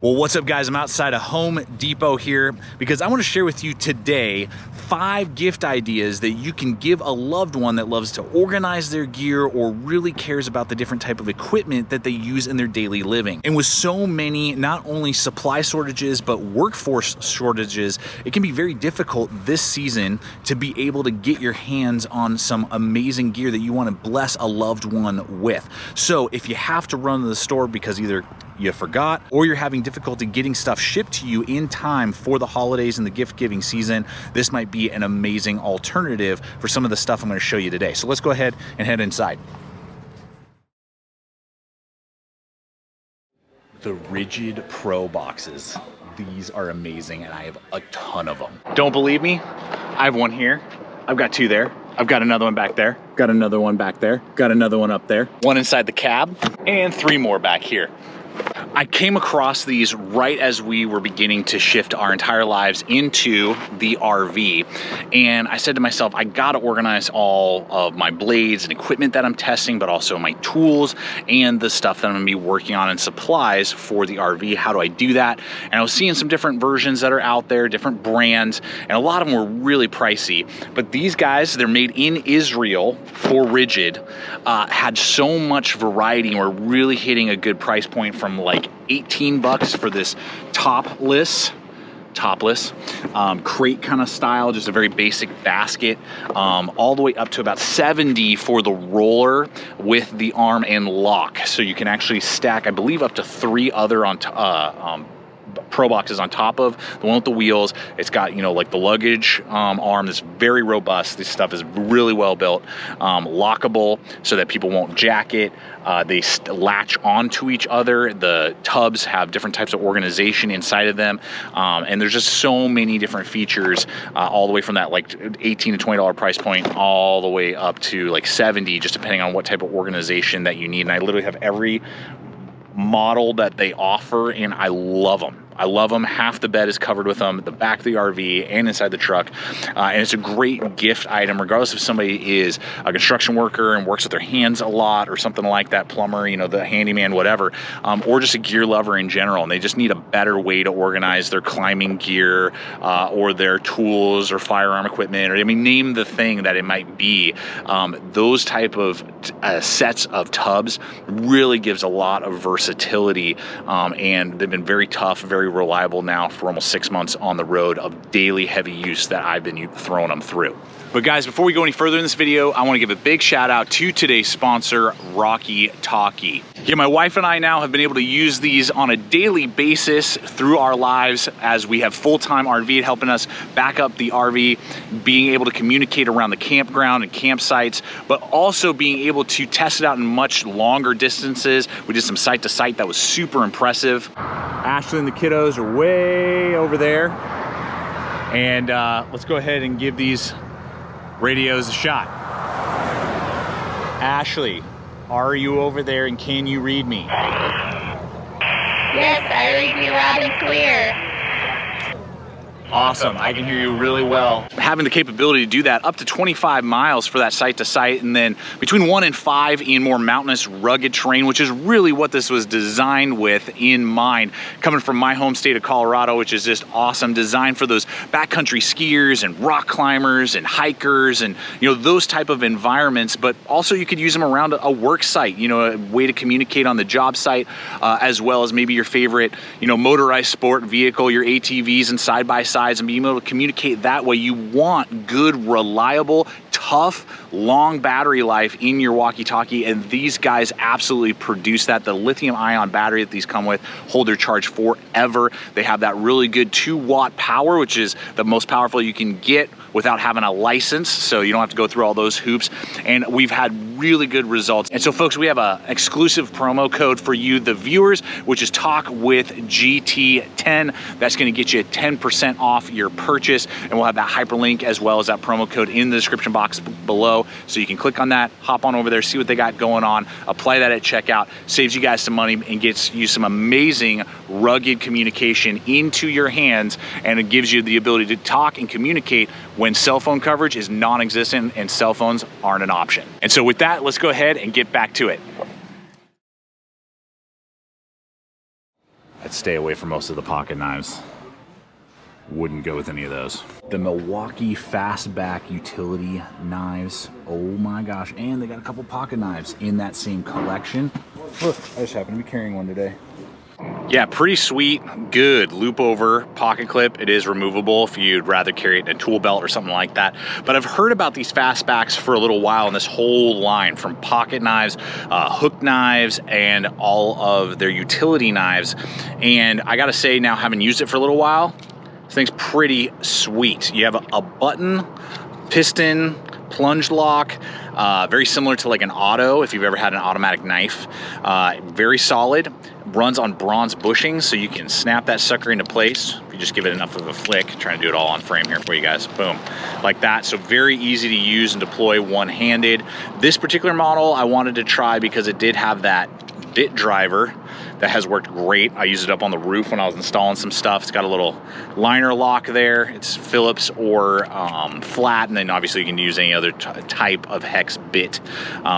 Well, what's up guys? I'm outside of Home Depot here because I want to share with you today 5 gift ideas that you can give a loved one that loves to organize their gear or really cares about the different type of equipment that they use in their daily living. And with so many, not only supply shortages, but workforce shortages, it can be very difficult this season to be able to get your hands on some amazing gear that you want to bless a loved one with. So if you have to run to the store because either you forgot or you're having difficulty getting stuff shipped to you in time for the holidays and the gift giving season, this might be an amazing alternative for some of the stuff I'm going to show you today. So let's go ahead and head inside. The RIDGID Pro boxes. These are amazing and I have a ton of them. Don't believe me? I have one here. I've got 2 there. I've got another one back there. Got another one back there. Got another one up there. One inside the cab and 3 more back here. I came across these right as we were beginning to shift our entire lives into the RV. And I said to myself, I gotta organize all of my blades and equipment that I'm testing, but also my tools and the stuff that I'm gonna be working on and supplies for the RV. How do I do that? And I was seeing some different versions that are out there, different brands, and a lot of them were really pricey. But these guys, they're made in Israel for RIDGID, had so much variety and were really hitting a good price point from like 18 bucks for this topless crate kind of style, just a very basic basket, all the way up to about 70 for the roller with the arm and lock. So you can actually stack, I believe, up to 3 other on Pro boxes on top of the one with the wheels. It's got, you know, like the luggage arm that's very robust. This stuff is really well built, lockable so that people won't jack it. They latch onto each other. The tubs have different types of organization inside of them, and there's just so many different features, all the way from that like $18 to $20 price point all the way up to like 70, just depending on what type of organization that you need. And I literally have every model that they offer and I love them. I love them. Half the bed is covered with them, the back of the RV and inside the truck. And it's a great gift item, regardless if somebody is a construction worker and works with their hands a lot or something like that, plumber, you know, the handyman, whatever, or just a gear lover in general. And they just need a better way to organize their climbing gear or their tools or firearm equipment, or I mean, name the thing that it might be. Those type of sets of tubs really gives a lot of versatility, and they've been very tough, very reliable now for almost 6 months on the road of daily heavy use that I've been throwing them through. But guys, before we go any further in this video, I want to give a big shout out to today's sponsor, TALKIE. Yeah, my wife and I now have been able to use these on a daily basis through our lives as we have full-time RV helping us back up the RV, being able to communicate around the campground and campsites, but also being able to test it out in much longer distances. We did some site to site that was super impressive. Ashley and the kiddos are way over there. And let's go ahead and give these radios a shot. Ashley, are you over there and can you read me? Yes, I read you loud and clear. Awesome, I can hear you really well. Having the capability to do that up to 25 miles for that site to site, and then between 1 and 5 in more mountainous, rugged terrain, which is really what this was designed with in mind. Coming from my home state of Colorado, which is just awesome, designed for those backcountry skiers and rock climbers and hikers and, you know, those type of environments, but also you could use them around a work site, you know, a way to communicate on the job site, as well as maybe your favorite, you know, motorized sport vehicle, your ATVs and side-by-side, and being able to communicate that way. You want good, reliable, tough, long battery life in your walkie-talkie, and these guys absolutely produce that. The lithium-ion battery that these come with hold their charge forever. They have that really good 2-watt power, which is the most powerful you can get without having a license, so you don't have to go through all those hoops, and we've had really good results. And so folks, we have an exclusive promo code for you, the viewers, which is Talk with GT10. That's going to get you 10% off your purchase, and we'll have that hyperlink as well as that promo code in the description box below, so you can click on that, hop on over there, see what they got going on, apply that at checkout, saves you guys some money and gets you some amazing rugged communication into your hands, and it gives you the ability to talk and communicate when cell phone coverage is non-existent and cell phones aren't an option. And so with that, let's go ahead and get back to it. I'd stay away from most of the pocket knives. Wouldn't go with any of those. The Milwaukee Fastback utility knives. Oh my gosh. And they got a couple pocket knives in that same collection. Look, I just happen to be carrying one today. Yeah, pretty sweet, good loop over pocket clip. It is removable if you'd rather carry it in a tool belt or something like that. But I've heard about these Fastbacks for a little while, and this whole line from pocket knives, hook knives, and all of their utility knives. And I gotta say now, having used it for a little while, this thing's pretty sweet. You have a button, piston, plunge lock, very similar to like an auto if you've ever had an automatic knife. Very solid, runs on bronze bushings, so you can snap that sucker into place if you just give it enough of a flick. Trying to do it all on frame here for you guys. Boom, like that. So very easy to use and deploy one-handed. This particular model I wanted to try because it did have that bit driver that has worked great. I used it up on the roof when I was installing some stuff. It's got a little liner lock there. It's Phillips or flat, and then obviously you can use any other type of hex bit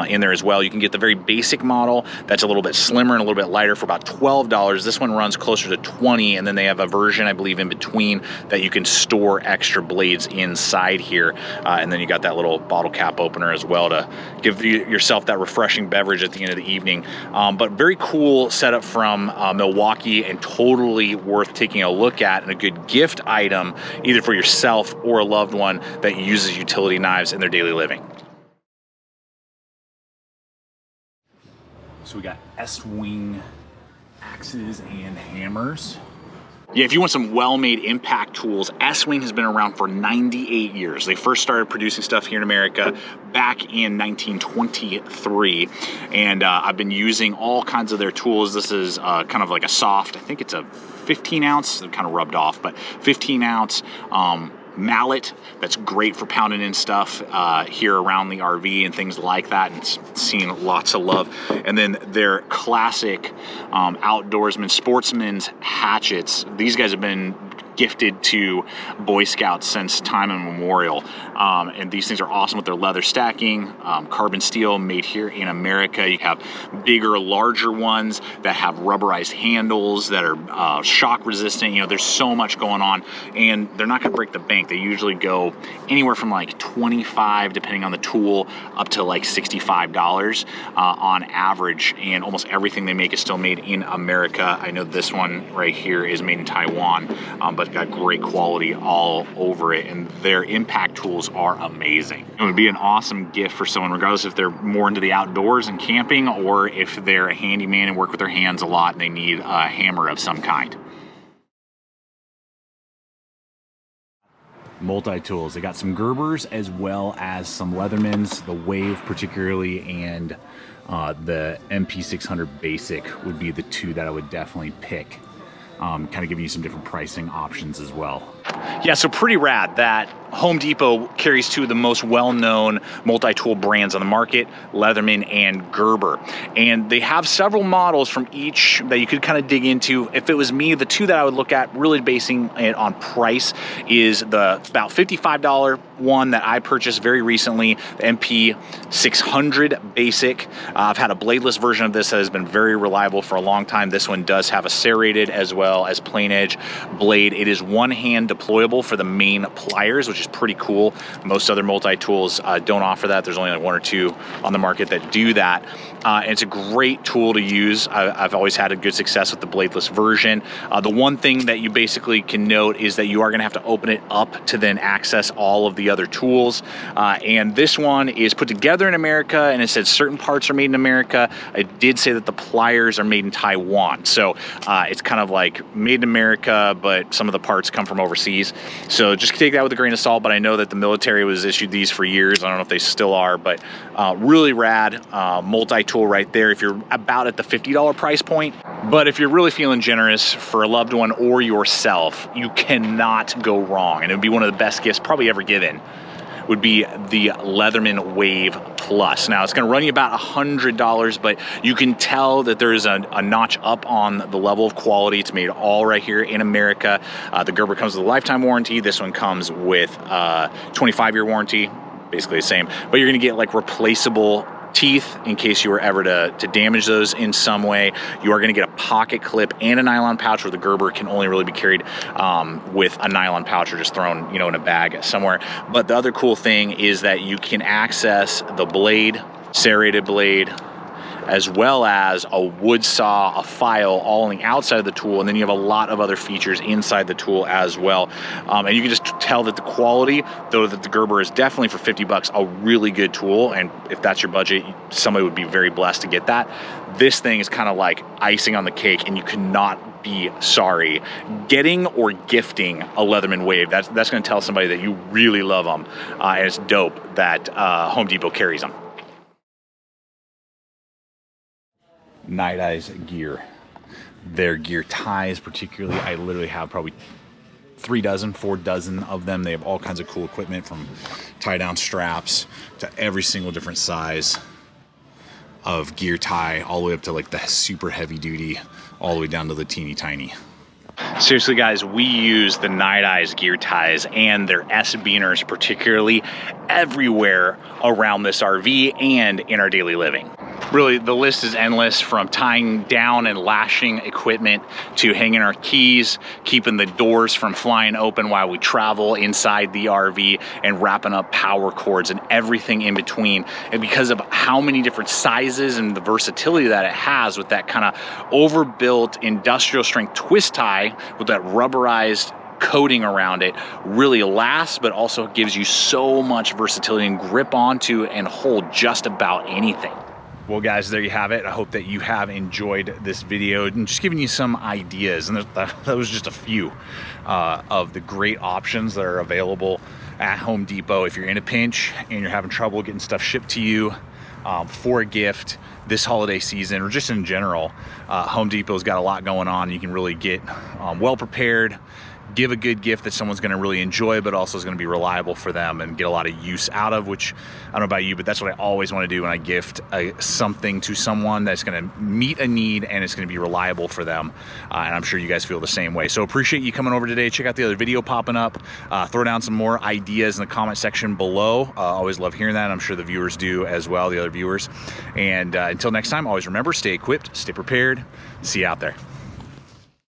in there as well. You can get the very basic model that's a little bit slimmer and a little bit lighter for about $12. This one runs closer to $20, and then they have a version, I believe, in between that you can store extra blades inside here. And then you got that little bottle cap opener as well to give yourself that refreshing beverage at the end of the evening. But very cool setup from Milwaukee, and totally worth taking a look at, and a good gift item either for yourself or a loved one that uses utility knives in their daily living. So we got Estwing axes and hammers. Yeah, if you want some well-made impact tools, Estwing has been around for 98 years. They first started producing stuff here in America back in 1923, and I've been using all kinds of their tools. This is kind of like a soft, I think it's a 15 ounce, it kind of rubbed off, but 15 ounce mallet that's great for pounding in stuff here around the RV and things like that, and it's seen lots of love. And then their classic outdoorsman, sportsman's hatchets. These guys have been gifted to Boy Scouts since time immemorial, and these things are awesome with their leather stacking, carbon steel made here in America. You have bigger, larger ones that have rubberized handles that are shock resistant. You know, there's so much going on, and they're not going to break the bank. They usually go anywhere from like $25, depending on the tool, up to like $65 on average, and almost everything they make is still made in America. I know this one right here is made in Taiwan, but got great quality all over it, and their impact tools are amazing. It would be an awesome gift for someone, regardless if they're more into the outdoors and camping, or if they're a handyman and work with their hands a lot and they need a hammer of some kind. Multi-tools. They got some Gerbers as well as some Leathermans, the Wave particularly, and the MP600 Basic would be the two that I would definitely pick. Kind of giving you some different pricing options as well. Yeah, so pretty rad that Home Depot carries two of the most well-known multi-tool brands on the market, Leatherman and Gerber. And they have several models from each that you could kind of dig into. If it was me, the two that I would look at, really basing it on price, is the about $55 one that I purchased very recently, the MP600 Basic. I've had a bladeless version of this that has been very reliable for a long time. This one does have a serrated as well as plain edge blade. It is one-hand deployable for the main pliers, which is pretty cool. Most other multi-tools don't offer that. There's only like one or two on the market that do that. And it's a great tool to use. I've always had a good success with the bladeless version. The one thing that you basically can note is that you are going to have to open it up to then access all of the other tools. And this one is put together in America, and it said certain parts are made in America. It did say that the pliers are made in Taiwan. So it's kind of like made in America, but some of the parts come from overseas. So just take that with a grain of salt, but I know that the military was issued these for years. I don't know if they still are, but really rad multi-tool right there if you're about at the $50 price point. But if you're really feeling generous for a loved one or yourself, you cannot go wrong. And it would be one of the best gifts probably ever given, would be the Leatherman Wave Plus. Now, it's going to run you about $100, but you can tell that there is a notch up on the level of quality. It's made all right here in America. The Gerber comes with a lifetime warranty. This one comes with a 25-year warranty, basically the same. But you're going to get like replaceable teeth in case you were ever to damage those in some way. You are going to get a pocket clip and a nylon pouch, where the Gerber can only really be carried with a nylon pouch or just thrown, you know, in a bag somewhere. But the other cool thing is that you can access the blade, serrated blade, as well as a wood saw, a file, all on the outside of the tool, and then you have a lot of other features inside the tool as well. And you can just tell that the quality, though, that the Gerber is definitely for 50 bucks a really good tool, and if that's your budget, somebody would be very blessed to get that. This thing is kind of like icing on the cake, and you cannot be sorry getting or gifting a Leatherman Wave. That's going to tell somebody that you really love them, and it's dope that Home Depot carries them. Nite Ize gear. Their gear ties particularly, I literally have probably 4 dozen of them. They have all kinds of cool equipment, from tie down straps to every single different size of gear tie, all the way up to like the super heavy duty, all the way down to the teeny tiny. Seriously guys, we use the Nite Ize gear ties and their S-beaners particularly everywhere around this RV and in our daily living. Really, the list is endless, from tying down and lashing equipment to hanging our keys, keeping the doors from flying open while we travel inside the RV, and wrapping up power cords and everything in between. And because of how many different sizes and the versatility that it has, with that kind of overbuilt industrial strength twist tie with that rubberized coating around it, really lasts, but also gives you so much versatility and grip onto and hold just about anything. Well guys, there you have it. I hope that you have enjoyed this video and just giving you some ideas, and that was just a few of the great options that are available at Home Depot if you're in a pinch and you're having trouble getting stuff shipped to you for a gift this holiday season, or just in general. Home Depot's got a lot going on. You can really get well prepared, give a good gift that someone's going to really enjoy, but also is going to be reliable for them and get a lot of use out of, which I don't know about you, but that's what I always want to do when I gift something to someone that's going to meet a need and it's going to be reliable for them. And I'm sure you guys feel the same way. So appreciate you coming over today. Check out the other video popping up. Throw down some more ideas in the comment section below. Always love hearing that. I'm sure the viewers do as well, the other viewers. And until next time, always remember, stay equipped, stay prepared. See you out there.